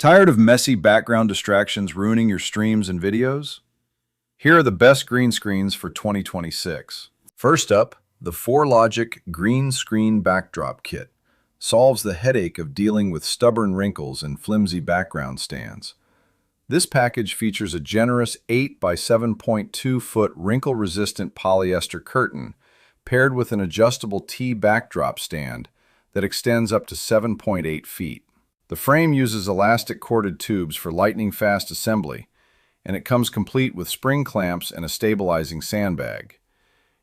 Tired of messy background distractions ruining your streams and videos? Here are the best green screens for 2026. First up, the Forlogic Green Screen Backdrop Kit solves the headache of dealing with stubborn wrinkles and flimsy background stands. This package features a generous 8 by 7.2 foot wrinkle-resistant polyester curtain paired with an adjustable T backdrop stand that extends up to 7.8 feet. The frame uses elastic corded tubes for lightning-fast assembly, and it comes complete with spring clamps and a stabilizing sandbag.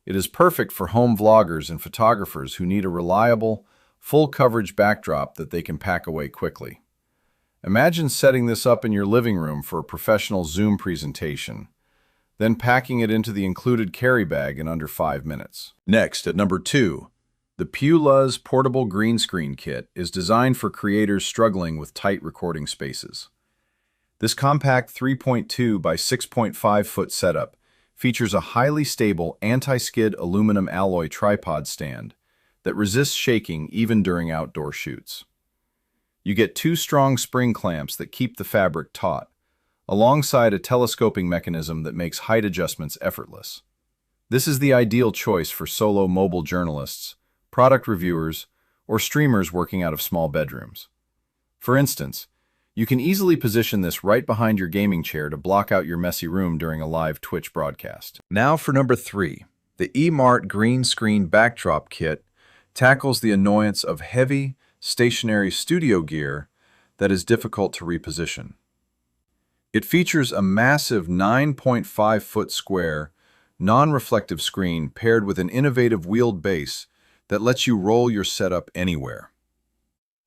It is perfect for home vloggers and photographers who need a reliable, full-coverage backdrop that they can pack away quickly. Imagine setting this up in your living room for a professional Zoom presentation, then packing it into the included carry bag in under 5 minutes. Next, at number 2, the PULUZ Portable Green Screen Kit is designed for creators struggling with tight recording spaces. This compact 3.2 by 6.5 foot setup features a highly stable anti-skid aluminum alloy tripod stand that resists shaking even during outdoor shoots. You get 2 strong spring clamps that keep the fabric taut, alongside a telescoping mechanism that makes height adjustments effortless. This is the ideal choice for solo mobile journalists, product reviewers, or streamers working out of small bedrooms. For instance, you can easily position this right behind your gaming chair to block out your messy room during a live Twitch broadcast. Now for number 3, the EMART Green Screen Backdrop Kit tackles the annoyance of heavy, stationary studio gear that is difficult to reposition. It features a massive 9.5 foot square, non-reflective screen paired with an innovative wheeled base that lets you roll your setup anywhere.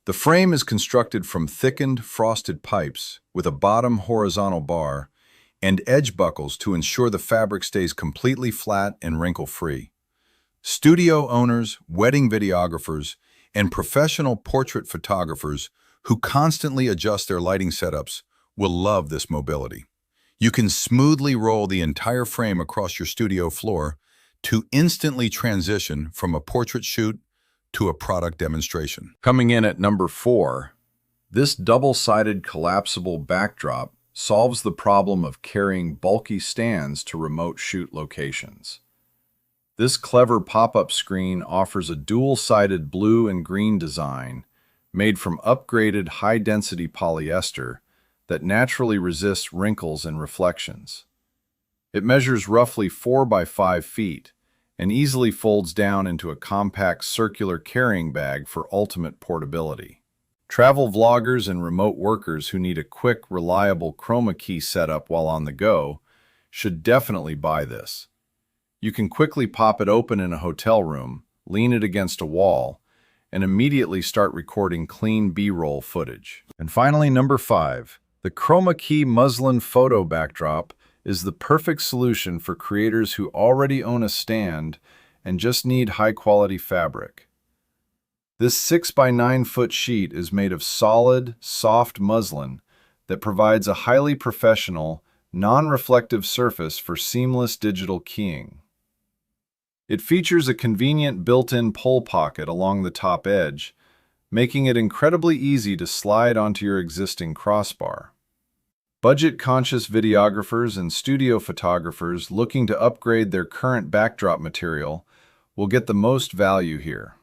The frame is constructed from thickened, frosted pipes with a bottom horizontal bar and edge buckles to ensure the fabric stays completely flat and wrinkle-free. Studio owners, wedding videographers, and professional portrait photographers who constantly adjust their lighting setups will love this mobility. You can smoothly roll the entire frame across your studio floor to instantly transition from a portrait shoot to a product demonstration. Coming in at number 4, this double-sided collapsible backdrop solves the problem of carrying bulky stands to remote shoot locations. This clever pop-up screen offers a dual-sided blue and green design made from upgraded high-density polyester that naturally resists wrinkles and reflections. It measures roughly 4 by 5 feet and easily folds down into a compact circular carrying bag for ultimate portability. Travel vloggers and remote workers who need a quick, reliable Chromakey setup while on the go should definitely buy this. You can quickly pop it open in a hotel room, lean it against a wall, and immediately start recording clean B-roll footage. And finally, number 5, the Chromakey Muslin photo backdrop is the perfect solution for creators who already own a stand and just need high-quality fabric. This 6 by 9 foot sheet is made of solid, soft muslin that provides a highly professional, non-reflective surface for seamless digital keying. It features a convenient built-in pull pocket along the top edge, making it incredibly easy to slide onto your existing crossbar. Budget-conscious videographers and studio photographers looking to upgrade their current backdrop material will get the most value here.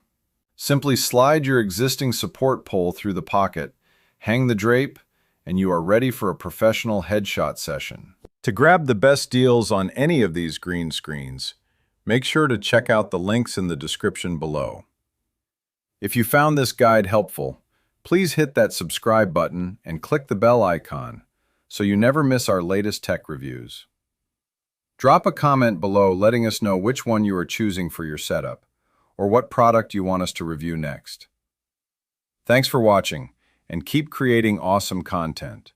Simply slide your existing support pole through the pocket, hang the drape, and you are ready for a professional headshot session. To grab the best deals on any of these green screens, make sure to check out the links in the description below. If you found this guide helpful, please hit that subscribe button and click the bell icon so you never miss our latest tech reviews. Drop a comment below letting us know which one you are choosing for your setup, or what product you want us to review next. Thanks for watching, and keep creating awesome content.